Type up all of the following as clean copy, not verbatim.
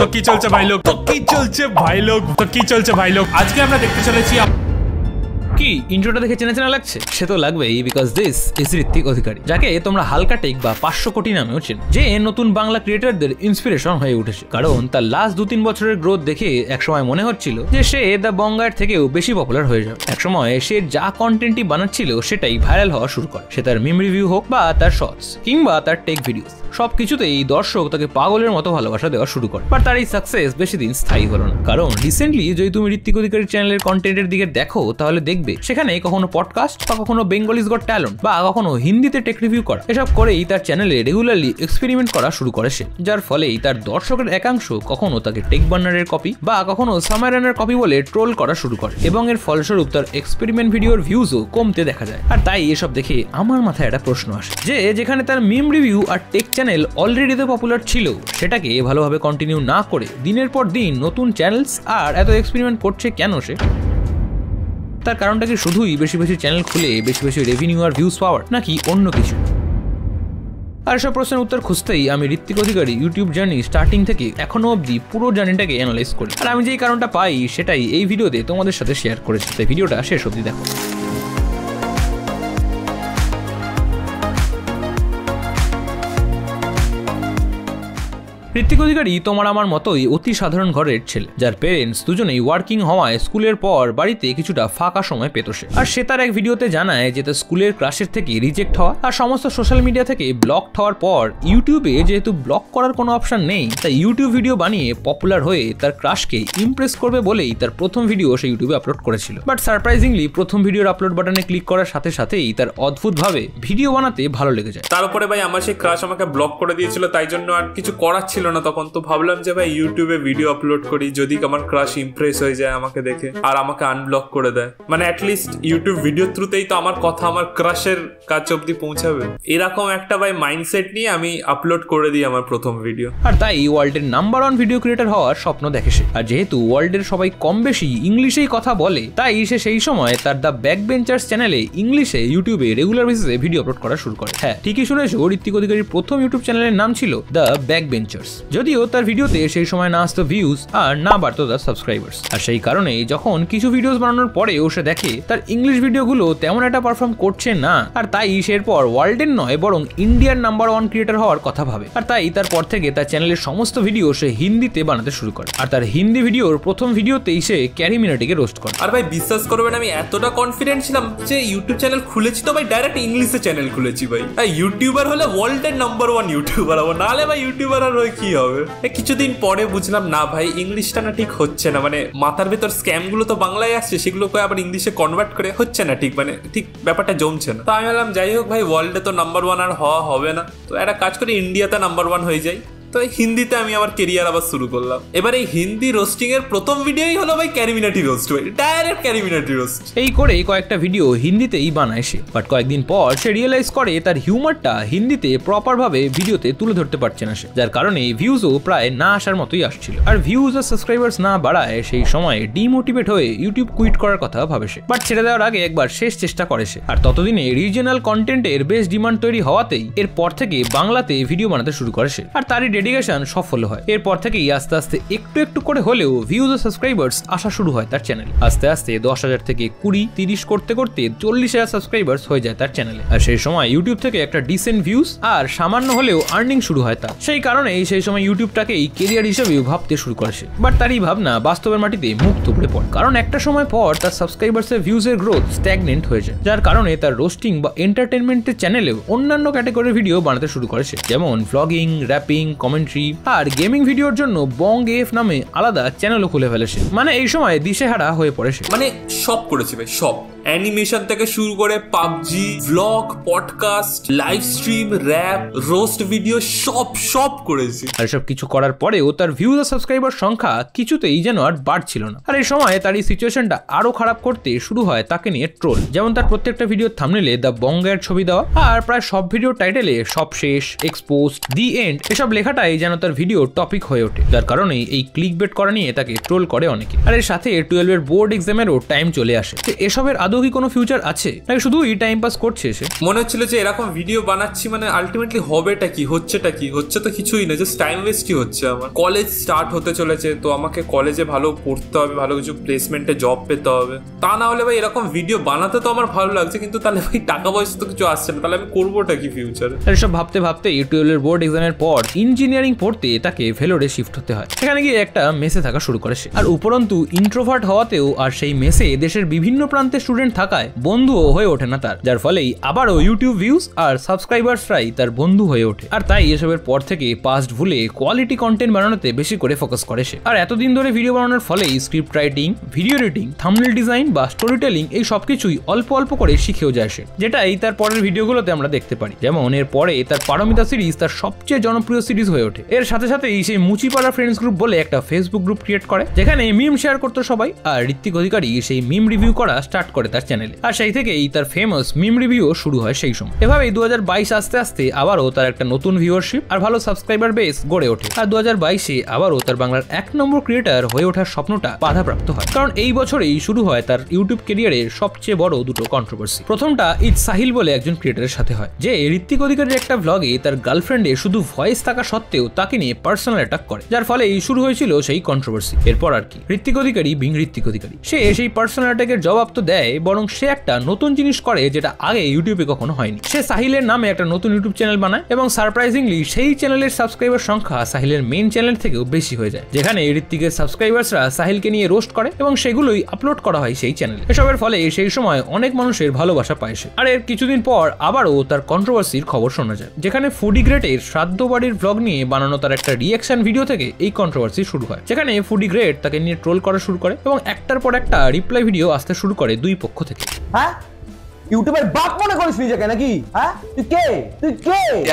তো কি চলছে ভাই লোক, আজকে আমরা দেখতে চলেছি। কি ইন্ট্রোটা দেখে চেনা চেনা লাগছে? সে তো লাগবেই, বিকজ দিস ইজ ঋত্বিক অধিকারী, যাকে তোমরা হালকা টেক বা 500 কোটি নামেও চেনো, যে নতুন বাংলা ক্রিয়েটরদের ইন্সপিরেশন হয়ে উঠেছে। কারণ তার লাস্ট 2-3 বছরের গ্রোথ দেখে একসময় মনে হচ্ছিল যে সে দ্য বঙ্গায়ের থেকেও বেশি পপুলার হয়ে যাবে। একসময় সে যা কন্টেন্টই বানাচ্ছিল সেটাই ভাইরাল হওয়া শুরু করে, সে তার মিম রিভিউ হোক বা তার শর্টস কিংবা তার টেক ভিডিওস, সবকিছুতেই দর্শক তাকে পাগলের মতো ভালোবাসা দেওয়া শুরু করে। বাট তার এই সাকসেস বেশি দিন স্থায়ী হলো না, কারণ রিসেন্টলি যদি তুমি ঋত্বিক অধিকারীর চ্যানেলের কন্টেন্টের দিকে দেখো তাহলে দেখবে সেখানে কখনো পডকাস্ট বা কখনো বেঙ্গলিজ গট ট্যালেন্ট বা কখনো হিন্দিতে টেক রিভিউ করা, এসব করেই তার চ্যানেলে রেগুলারলি এক্সপেরিমেন্ট করা শুরু করে সে, যার ফলেই তার দর্শকের একাংশ কখনো তাকে টেক বার্নারের কপি বা কখনো সামারানের কপি বলে ট্রোল করা শুরু করে, এবং এর ফলস্বরূপ তার এক্সপেরিমেন্ট ভিডিওর ভিউজও কমতে দেখা যায়। আর তাই এসব দেখে আমার মাথায় একটা প্রশ্ন আসে যে যেখানে তার মিম রিভিউ আর টেক চ্যানেল অলরেডি তো পপুলার ছিল, সেটাকে ভালোভাবে কন্টিনিউ না করে দিনের পর দিন নতুন চ্যানেলস আর এত এক্সপেরিমেন্ট করছে কেন সে? তার কারণটা কি শুধুই বেশি বেশি চ্যানেল খুলে বেশি বেশি রেভিনিউ আর ভিউজ পাওয়ার, নাকি অন্য কিছু? আর সব প্রশ্নের উত্তর খুঁজতেই আমি ঋত্বিক অধিকারী ইউটিউব জার্নি স্টার্টিং থেকে এখনো অবধি পুরো জার্নিটাকে অ্যানালাইজ করি, আর আমি যেই কারণটা পাই সেটাই এই ভিডিওতে তোমাদের সাথে শেয়ার করেছি, তাই ভিডিওটা শেষ অবধি দেখো। ঋত্বিক অধিকারী তোমার আমার মতোই অতি সাধারণ ঘরের ছেলে, যার পেরেন্টস দুজনেই ওয়ার্কিং হওয়ায় স্কুলের পর বাড়িতে কিছুটা ফাঁকা সময় পেত সে। আর সে তার এক ভিডিওতে জানায় যে তার স্কুলের ক্লাসের থেকে রিজেক্ট হওয়া আর সমস্ত সোশ্যাল মিডিয়া থেকে ব্লকড হওয়ার পর ইউটিউবে যেহেতু ব্লক করার কোনো অপশন নেই, তাই ইউটিউব ভিডিও বানিয়ে পপুলার হয়ে তার ক্রাশকে ইমপ্রেস করবে বলেই তার প্রথম ভিডিও সে ইউটিউবে আপলোড করেছিল। বাট সারপ্রাইজিংলি প্রথম ভিডিওর আপলোড বাটনে ক্লিক করার সাথে সাথেই তার অদ্ভুতভাবে ভিডিও বানাতে ভালো লেগে যায়। তার উপরে ভাই আমার সেই ক্রাশ আমাকে ব্লক করে দিয়েছিল, তাই জন্য আর কিছু করার ছিল না তখন। তো ভাবলাম যে ভাই ইউটিউবে ভিডিও আপলোড করি, যদি আমার ক্রাশ ইমপ্রেস হয়ে যায় আমাকে দেখে আর আমাকে আনব্লক করে দেয়, মানে অ্যাটলিস্ট ইউটিউব ভিডিও থ্রুতেই তো আমার কথা আমার ক্রাশের কাছে অব্দি পৌঁছাবে, এরকম একটা ভাই মাইন্ডসেট নিয়ে আমি আপলোড করে দিই আমার প্রথম ভিডিও। আর তাই ওয়ার্ল্ডের নাম্বার 1 ভিডিও ক্রিয়েটর হওয়ার স্বপ্ন দেখে সে। আর যেহেতু ওয়ার্ল্ডের সবাই কম বেশি ইংলিশেই কথা বলে, তাই সে সেই সময় তার দ্য ব্যাক বেঞ্চার্স চ্যানেলে ইংলিশে ইউটিউবে রেগুলার বেসিসে ভিডিও আপলোড করা শুরু করে। হ্যাঁ, ঠিকই শুনেছো, ঋত্বিক অধিকারীর প্রথম ইউটিউব চ্যানেলের নাম ছিল দ্য ব্যাক বেঞ্চার্স, যদিও তার ভিডিওতে সেই সময় না আসতো ভিউজ আর না বাড়তো তার সাবস্ক্রাইবার্স। আর সেই কারণে যখন কিছু ভিডিওস বানানোর পরেও সে দেখে তার ইংলিশ ভিডিওগুলো তেমন একটা পারফর্ম করছে না, আর তাই সে এরপর ওয়ার্ল্ডের নয় বরং ইন্ডিয়ার নাম্বার 1 ক্রিয়েটর হওয়ার কথা ভাবে। আর তাই তারপর থেকে তার চ্যানেলের সমস্ত ভিডিও সে হিন্দিতে বানাতে শুরু করে, আর তার হিন্দি ভিডিওর প্রথম ভিডিওতেই সে ক্যারি মিনাটিকে রোস্ট করে। আর ভাই বিশ্বাস করবেন, আমি এতটা কনফিডেন্ট ছিলাম যে ইউটিউব চ্যানেল খুলেছি তো ভাই ডাইরেক্ট ইংলিশে চ্যানেল খুলেছি ভাই। ইউটিউবার হলে ওয়ার্ল্ডের নাম্বার 1 ইউটিউবার হবো, নাহলে ভাই ইউটিউবার আর হয়ে কি হবে। কিছুদিন পরে বুঝলাম না ভাই ইংলিশটা না ঠিক হচ্ছে না, মানে মাথার ভেতর স্ক্যাম গুলো তো বাংলায় আসছে, সেগুলোকে আবার ইংলিশে কনভার্ট করে হচ্ছে না ঠিক, মানে ঠিক ব্যাপারটা জমছে না। তো আমি ভাবলাম যাই হোক ভাই, ওয়ার্ল্ডে তো নাম্বার 1 আর হওয়া হবে না, তো একটা কাজ করে ইন্ডিয়াতে নাম্বার 1 হয়ে যায়। তো হিন্দিতে আমি আমার কেরিয়ার আবার শুরু করলাম। এবার এই হিন্দি রোস্টিং এর প্রথম ভিডিওই হলো ভাই ক্যারিমিনাটি রোস্ট, ভাই ডাইরেক্ট ক্যারিমিনাটি রোস্ট। এই করে কয়েকটা ভিডিও হিন্দিতেই বানায় সে, বাট কয়েকদিন পর সে রিয়েলাইজ করে তার হিউমারটা হিন্দিতে প্রপার ভাবে ভিডিওতে তুলে ধরতে পারছে না সে, যার কারণে ভিউজও প্রায় না আসার মতোই আসছিল। আর ভিউজ আর সাবস্ক্রাইবার্স না বাড়ায় সেই সময় ডিমোটিভেট হয়ে ইউটিউব কুইট করার কথা ভাবে সে, বাট ছেড়ে দেওয়ার আগে একবার শেষ চেষ্টা করে সে। আর ততদিনে রিজিওনাল কন্টেন্টের বেশ ডিমান্ড তৈরি হওয়াতেই এরপর থেকে বাংলাতে ভিডিও বানাতে শুরু করে সে, আর তারই ডেডিকেশন সফল হয়। এরপর থেকেই আস্তে আস্তে একটু একটু করে হলেও ভিউজ ও সাবস্ক্রাইবার্স আসা শুরু হয় তার চ্যানেলে। আস্তে আস্তে 10,000 থেকে 20-30 করতে করতে 40,000 সাবস্ক্রাইবার্স হয়ে যায় তার চ্যানেলে। আর সেই সময় ইউটিউব থেকে একটা ডিসেন্ট ভিউজ আর সামান্য হলেও আর্নিং শুরু হয় তার। সেই কারণেই সেই সময় ইউটিউবটাকেই কেরিয়ার হিসেবেও ভাবতে শুরু করে সে, বাট তার এই ভাবনা বাস্তবের মাটিতে মুখ থুবড়ে পড়ে, কারণ একটা সময় পর তার সাবস্ক্রাইবার্সের ভিউজের গ্রোথ স্ট্যাগনেন্ট হয়ে যায়, যার কারণে তার রোস্টিং বা এন্টারটেনমেন্টের চ্যানেলেও অন্যান্য ক্যাটাগরির ভিডিও বানাতে শুরু করে সে, যেমন ভ্লগিং, র্যাপিং, কমেন্ট্রি আর গেমিং ভিডিওর জন্য বং এফ নামে আলাদা চ্যানেলও খুলে ফেলেছে। মানে এই সময় দিশেহারা হয়ে পড়ে সে, মানে সব করেছে ভাই, সব অ্যানিমেশন থেকে শুরু করে PUBG, vlog, podcast, live stream, rap, roast video সব করেছি। আর সব কিছু করার পরেও তার ভিউজ আর সাবস্ক্রাইবার সংখ্যা কিছুতেই যেন আর বাড়ছিল না। আর এই সময় তার এই সিচুয়েশনটা আরো খারাপ করতে শুরু হয় তাকে নিয়ে ট্রোল, যেমন তার প্রত্যেকটা ভিডিওর থাম্বনেলে দ্য বঙ্গায়ের ছবি দেওয়া, আর প্রায় সব ভিডিও টাইটেলে সব শেষ, এক্সপোজড, দি এন্ড এসব লেখাটাই যেন তার ভিডিও টপিক হয়ে ওঠে, যার কারণে এই ক্লিক বেট করা নিয়ে তাকে ট্রোল করে অনেকে। আর এর সাথে 12 এর বোর্ড এক্সামেরও টাইম চলে আসে। এসবের আদৌ কি কোনো ফিউচার আছে নাকি শুধুই টাইম পাস করছে সে? মনে হচ্ছিল যে এরকম ভিডিও বানাচ্ছি মানে আলটিমেটলি হবেটা কি, হচ্ছেটা কি? হচ্ছে তো কিছুই না, জাস্ট টাইম ওয়েস্টই হচ্ছে আমার। কলেজ স্টার্ট হতে চলেছে, তো আমাকে কলেজে ভালো পড়তে হবে, ভালো কিছু প্লেসমেন্টে জব পেতে হবে। তা না হলে ভাই এরকম ভিডিও বানাতে তো আমার ভালো লাগছে, কিন্তু তাহলে ভাই টাকা পয়সা তো কিছু আসছে না, তাহলে আমি করবোটা কি ফিউচারে? এসব ভাবতে ভাবতে টুয়েলভের বোর্ড এক্সামের পর ইঞ্জিনিয়ারিং পড়তে তাকে ভেলোরে শিফট হতে হয়। সেখানে গিয়ে একটা মেসে থাকা শুরু করে সে। আর উপরন্তু ইন্ট্রোভার্ট হওয়াতেও আর সেই মেসে দেশের বিভিন্ন প্রান্তের স্টুডেন্ট থাকায় বন্ধুও হয়ে ওঠে না তার, যার ফলেই আবারও ইউটিউব ভিউজ আর সাবস্ক্রাইবার্সরাই তার বন্ধু হয়ে ওঠে। আর তাই এসবের পর থেকে পাস্ট ভুলে কোয়ালিটি কন্টেন্ট বানানোতে বেশি করে ফোকাস করে সে। আর এতদিন ধরে ভিডিও বানানোর ফলেই script writing, video editing, thumbnail design বা স্টোরি টেলিং এই সবকিছুই অল্প অল্প করে শিখেও যায় সে, যেটাই তার পরের ভিডিওগুলোতে আমরা দেখতে পারি। যেমন এর পরে তার পারমিতা সিরিজ তার সবচেয়ে জনপ্রিয় সিরিজ হয়ে ওঠে। এর সাথে সাথেই সেই মুচিপাড়া ফ্রেন্ডস গ্রুপ বলে একটা ফেসবুক গ্রুপ ক্রিয়েট করে, যেখানে মিম শেয়ার করতো সবাই। আর ঋত্বিক অধিকারী সেই মিম রিভিউ করা স্টার্ট করে তার চ্যানেলে। আর সেই থেকেই তার ফেমাস মিম রিভিউ শুরু হয় সেই সময়। এভাবেই 2022 আস্তে আস্তে আবারও তার একটা নতুন ভিউয়ারশিপ আর ভালো সাবস্ক্রাইবার বেস গড়ে ওঠে। আর 2022-এ আবারও তার বাংলার 1 নম্বর ক্রিয়েটার হয়ে ওঠার স্বপ্নটা বাধাপ্রাপ্ত হয়, কারণ এই বছরেই শুরু হয় তার ইউটিউব ক্যারিয়ারের সবচেয়ে বড় দুটো কন্ট্রোভার্সি। প্রথমটা ইট সাহিল বলে একজন ক্রিয়েটারের সাথে হয়, যে ঋত্বিক অধিকারীর একটা ভ্লগে তার গার্লফ্রেন্ডে শুধু ভয়েস থাকা সত্ত্বেও তাকে নিয়ে পার্সোনাল অ্যাটাক করে, যার ফলে শুরু হয়েছিল সেই কন্ট্রোভার্সি। এরপর আর কি, ঋত্বিক অধিকারী বিং ঋত্বিক অধিকারী সে সেই পার্সোনাল অ্যাটাকের জবাব তো দেয়, বরং সে একটা নতুন জিনিস করে যেটা আগে ইউটিউবে কখনো হয়নি। সে সাহিলের নামে একটা নতুন ইউটিউব চ্যানেল বানায় এবং সারপ্রাইজিংলি সেই চ্যানেলের সাবস্ক্রাইবার সংখ্যা সাহিলের মেইন চ্যানেল থেকেও বেশি হয়ে যায়, যেখানে ঋত্বিকের সাবস্ক্রাইবার্সরা সাহিলকে নিয়ে রোস্ট করে এবং সেগুলোই আপলোড করা হয় সেই চ্যানেলে। এসবের ফলে সেই সময় অনেক মানুষের ভালোবাসা পায় সে। আর এর কিছুদিন পর আবারও তার কন্ট্রোভার্সির খবর শোনা যায়, যেখানে ফুডি গ্রেটের শ্রাদ্ধ বাড়ির ভ্লগ নিয়ে বানানো তার একটা রিঅ্যাকশন ভিডিও থেকে এই কন্ট্রোভার্সি শুরু হয়, যেখানে ফুডি গ্রেট তাকে নিয়ে ট্রোল করা শুরু করে এবং একটার পর একটা রিপ্লাই ভিডিও আসতে শুরু করে দুই পক্ষ থেকে। হ্যাঁ, ইউটিউবের বাপ মনে করিস নিজেকে নাকি? হ্যাঁ, তুই কে?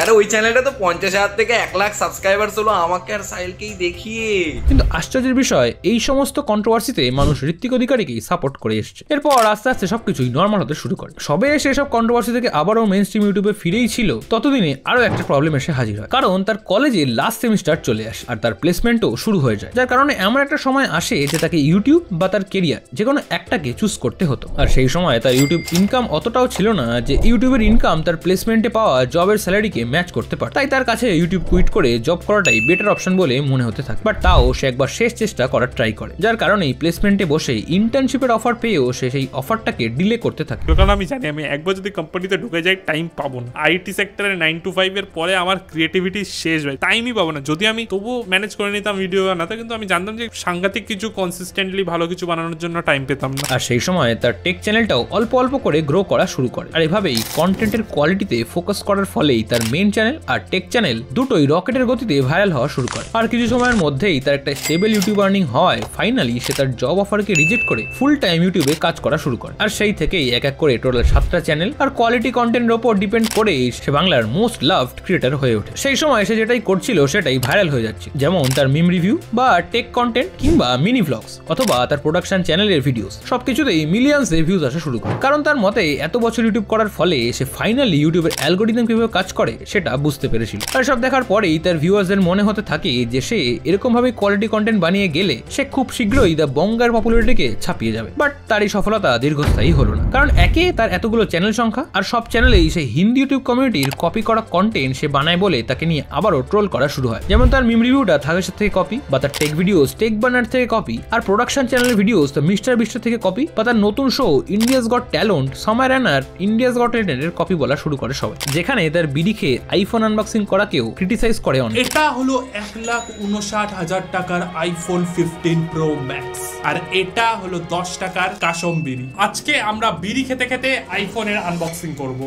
আরে ওই চ্যানেলটা তো 50,000 থেকে 1 লাখ সাবস্ক্রাইবার হলো, আমাকে আর সাহিলকেই দেখিয়ে। কিন্তু আশ্চর্যের বিষয়, এই সমস্ত কন্ট্রোভার্সিতে মানুষ ঋত্বিক অধিকারীকেই সাপোর্ট করে এসছে। এরপর আস্তে আস্তে সবকিছুই নর্মাল হতে শুরু করে। সবে এসে সব কন্ট্রোভার্সি থেকে আবারও মেইন স্ট্রিম ইউটিউবে ফিরেই ছিল, ততদিনে আরো একটা প্রবলেম এসে হাজির হয়, কারণ তার কলেজে লাস্ট সেমিস্টার চলে আসে আর তার প্লেসমেন্টও শুরু হয়ে যায়, যার কারণে এমন একটা সময় আসে যে তাকে ইউটিউব বা তার কেরিয়ার যে কোনো একটাকে চুজ করতে হতো। আর সেই সময় তার ইউটিউব ইনকাম অতটাও ছিল না যে ইউটিউবের ইনকাম তার প্লেসমেন্টে পাওয়া জবের স্যালারিকে ম্যাচ করতে পারে। তাই তার কাছে ইউটিউব কুইট করে জব করাটাই বেটার অপশন বলে মনে হতে থাকে। বাট তাও সে একবার শেষ চেষ্টা করার ট্রাই করে, যার কারণেই প্লেসমেন্টে বসে ইন্টার্নশিপের অফার পেয়েও সে সেই অফারটাকে ডিলে করতে থাকে। কারণ আমি জানি আমি একবার যদি কোম্পানিতে ঢুকে যাই টাইম পাবো না। আইটি সেক্টরে 9 to 5 এর পরে আমার ক্রিয়েটিভিটি শেষ হয়, টাইমই পাবো না। যদি আমি তবুও ম্যানেজ করে নিতাম ভিডিও বানাতে, কিন্তু আমি জানতাম যে সাংঘাতিক কিছু কনসিস্টেন্টলি ভালো কিছু বানানোর জন্য টাইম পেতাম না। আর সেই সময় তার টেক চ্যানেলটাও অল্প অল্প করে গ্রো করা শুরু করে। আর এভাবেই কন্টেন্টের কোয়ালিটিতে ফোকাস করার ফলেই তার মেইন চ্যানেল আর টেক চ্যানেল দুটোই রকেটের গতিতে ভাইরাল হওয়া শুরু করে। আর কিছু সময়ের মধ্যেই তার একটা স্টেবল ইউটিউব আর্নিং হয়। ফাইনালি সে তার জব অফারকে রিজেক্ট করে ফুল টাইম ইউটিউবে কাজ করা শুরু করে। আর সেই থেকেই এক এক করে টোটাল 7টা চ্যানেল আর কোয়ালিটি কন্টেন্টের উপর ডিপেন্ড করে সে বাংলার মোস্ট লাভড ক্রিয়েটর হয়ে ওঠে। সেই সময় সে যেটাই করছিল সেটাই ভাইরাল হয়ে যাচ্ছে, যেমন তার মিম রিভিউ বা টেক কন্টেন্ট কিংবা মিনি ভ্লগস অথবা তার প্রোডাকশন চ্যানেলের ভিডিওস, সবকিছুতেই মিলিয়ন্সে ভিউজ আসা শুরু করে। কারণ তার মতে এত বছর ইউটিউব করার ফলে সে ফাইনালি ইউটিউবের অ্যালগোরিদম কিভাবে কাজ করে সেটা বুঝতে পেরেছিল। আর সব দেখার পরেই তার ভিউয়ার্সদের মনে হতে থাকে যে সে এরকম ভাবে কোয়ালিটি কন্টেন্ট বানিয়ে গেলে সে খুব শীঘ্রই দ্য বঙ্গার পপুলারিটিকে ছাপিয়ে যাবে। বাট তার এই সফলতা দীর্ঘস্থায়ী হলো না, কারণ একে তার এতগুলো চ্যানেল সংখ্যা আর সব চ্যানেলেই সে হিন্দি ইউটিউব কমিউনিটির কপি করা কন্টেন্ট সে বানায় বলে তাকে নিয়ে আবারও ট্রোল করা শুরু হয়। যেমন তার মিম রিভিউটা থাগের থেকে কপি, বা তার টেক ভিডিওস টেক বানার থেকে কপি, আর প্রোডাকশন চ্যানেলের ভিডিওস দ্য মিস্টার বিস্ট থেকে কপি, বা তার নতুন শো ইন্ডিয়াস গট ট্যালেন্ট সময় রানার ইন্ডিয়াস গট ট্যালেন্টের কপি বলা শুরু করে সবাই, যেখানে তার বিডি খেয়ে আইফোন আনবক্সিং করাকেও ক্রিটিসাইজ করে অনেক। এটা হলো 1,59,000 টাকার আইফোন 15 প্রো ম্যাক্স, আর এটা হলো 10 টাকার কাশম বিড়ি। আজকে আমরা বিড়ি খেতে খেতে আইফোনের আনবক্সিং করব।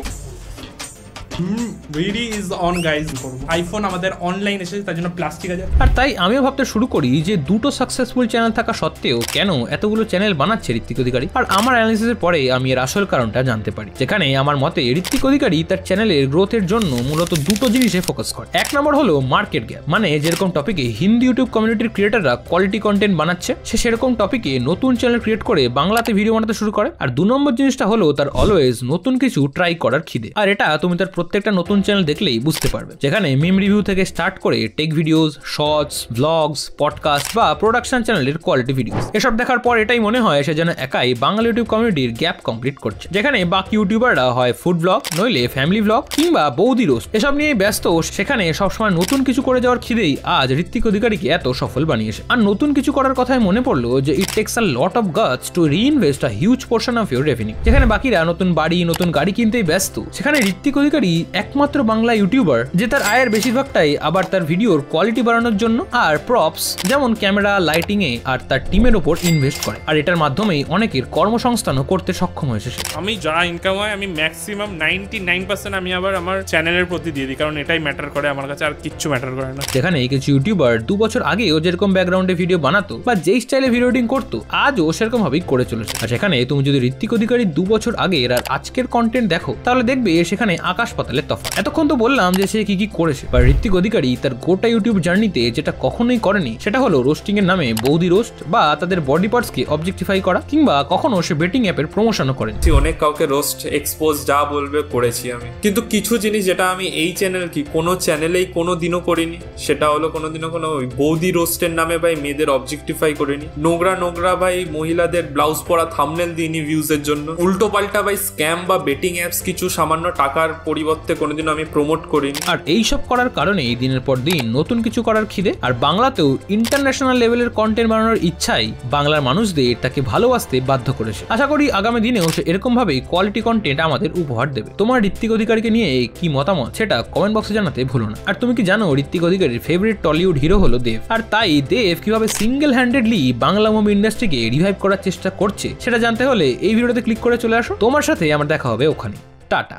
বিড়ি ইজ অন গাইজ, করব। আইফোন আমাদের অনলাইন এসেছে, তার জন্য প্লাস্টিক আছে। আর তাই আমিও ভাবতে শুরু করি যে দুটো সাকসেসফুল চ্যানেল থাকা সত্ত্বেও কেন এতগুলো চ্যানেল বানাচ্ছে ঋত্বিক অধিকারী। আর আমার অ্যানালিসিসের পরে আমি এর আসল কারণটা জানতে পারি, যেখানে আমার মতে ঋত্বিক অধিকারী তার চ্যানেলের গ্রোথের জন্য মূলত দুটো জিনিসে ফোকাস করে। এক নম্বর হলো মার্কেট গ্যাপ, মানে যেরকম টপিকে হিন্দি ইউটিউব কমিউনিটির ক্রিয়েটাররা কোয়ালিটি কন্টেন্ট বানাচ্ছে, সে সেরকম টপিকে নতুন চ্যানেল ক্রিয়েট করে বাংলাতে ভিডিও বানাতে শুরু করে। আর দু নম্বর জিনিসটা হলো তার অলওয়েজ নতুন কিছু ট্রাই করার খিদে। আর এটা তুমি তার প্রত্যেকটা নতুন চ্যানেল দেখলেই বুঝতে পারবে, যেখানে মিম রিভিউ থেকে স্টার্ট করে tech videos, shorts, vlogs, podcast বা প্রোডাকশন চ্যানেলের কোয়ালিটি ভিডিওস, এসব দেখার পর এটাই মনে হয় সে যেন একাই বাংলা ইউটিউব কমিউনিটির গ্যাপ কমপ্লিট করছে, যেখানে বাকি ইউটিউবাররা হয় ফুড ব্লগ, নইলে ফ্যামিলি ব্লগ কিংবা বৌদি রোস্ট এসব নিয়ে ব্যস্ত। সেখানে সবসময় নতুন কিছু করে যাওয়ার খিদেই আজ ঋত্বিক অধিকারীকে এত সফল বানিয়েছে। আর নতুন কিছু করার কথায় মনে পড়লো যে it takes a lot of guts to reinvest a huge portion of your revenue. যেখানে বাকিরা নতুন বাড়ি, নতুন গাড়ি কিনতেই ব্যস্ত, সেখানে ঋত্বিক অধিকারী একমাত্র বাংলা ইউটিউবার যে তার আয়ের বেশিরভাগটাই আবার তার ভিডিওর কোয়ালিটি বাড়ানোর জন্য আর প্রপস যেমন ক্যামেরা, লাইটিং এ আর তার টিমের উপর ইনভেস্ট করে। আর এটার মাধ্যমেই অনেকের কর্মসংস্থানও করতে সক্ষম হয়েছে। আমি যা ইনকাম হয় আমি ম্যাক্সিমাম 99% আমি আবার আমার চ্যানেলের প্রতি দিয়ে দিই, কারণ এটাই ম্যাটার করে আমার কাছে, আর কিচ্ছু ম্যাটার করে না। যেখানে কিছু ইউটিউবার 2 বছর আগেও যেরকম ব্যাকগ্রাউন্ডে ভিডিও বানাতো বা যেই স্টাইলে ভিডিও এডিটিং করতো আজও সেরকম ভাবেই করে চলেছে। আর সেখানে তুমি যদি ঋত্বিক অধিকারী 2 বছর আগের আর আজকের কন্টেন্ট দেখো তাহলে দেখবে সেখানে আকাশ পাতালের তফাৎ। এতক্ষণ তো বললাম যে সে কি করেছে, বা ঋত্বিক অধিকারী তার গোটা ইউটিউব জার্নিতে যেটা কখনোই করেনি সেটা হলো রোস্টিং এর নামে বৌদি রোস্ট বা তাদের বডি পার্টসকে অবজেক্টিফাই করা, কিংবা কখনো সে বেটিং অ্যাপের প্রমোশনও করেন। অনেক কাউকে রোস্ট, এক্সপোজ যা বলবে করেছি আমি, কিন্তু কিছু জিনিস যেটা আমি এই চ্যানেল কি কোনো চ্যানেলেই কোনো দিনও করিনি, সেটা হলো কোনোদিনও কোনো বৌদি রোস্টের নামে ভাই মেয়েদের অবজেক্টিফাই করিনি, নোংরা ভাই মহিলাদের ব্লাউজ পরা থাম্বনেল দিইনি ভিউজের জন্য, উল্টো পাল্টা ভাই স্ক্যাম বা বেটিং অ্যাপস কিছু সামান্য টাকার পরিবর্তে কোনোদিনও আমি প্রমোট করিনি। আর এইসব করার কারণেই দিনের পর দিন নতুন কিছু করার খিদে আর বাংলাতেও ইন্টারন্যাশনাল লেভেলের কন্টেন্ট বানানোর ইচ্ছাই বাংলার মানুষদের তাকে ভালোবাসতে বাধ্য করেছে। আশা করি আগামী দিনেও সে এরকম ভাবেই কোয়ালিটি কন্টেন্ট আমাদের উপহার দেবে। তোমার ঋত্বিক অধিকারীকে নিয়ে কি মতামত সেটা কমেন্ট বক্সে জানাতে ভুলো না। আর তুমি কি জানো ঋত্বিক অধিকারীর ফেভারিট টলিউড হিরো হলো দেব, আর তাই দেব কিভাবে single handedly Bangla movie ইন্ডাস্ট্রিকে revive করার চেষ্টা করছে সেটা জানতে হলে এই ভিডিওতে ক্লিক করে চলে আসো। তোমার সাথে আমার দেখা হবে ওখানে। টাটা।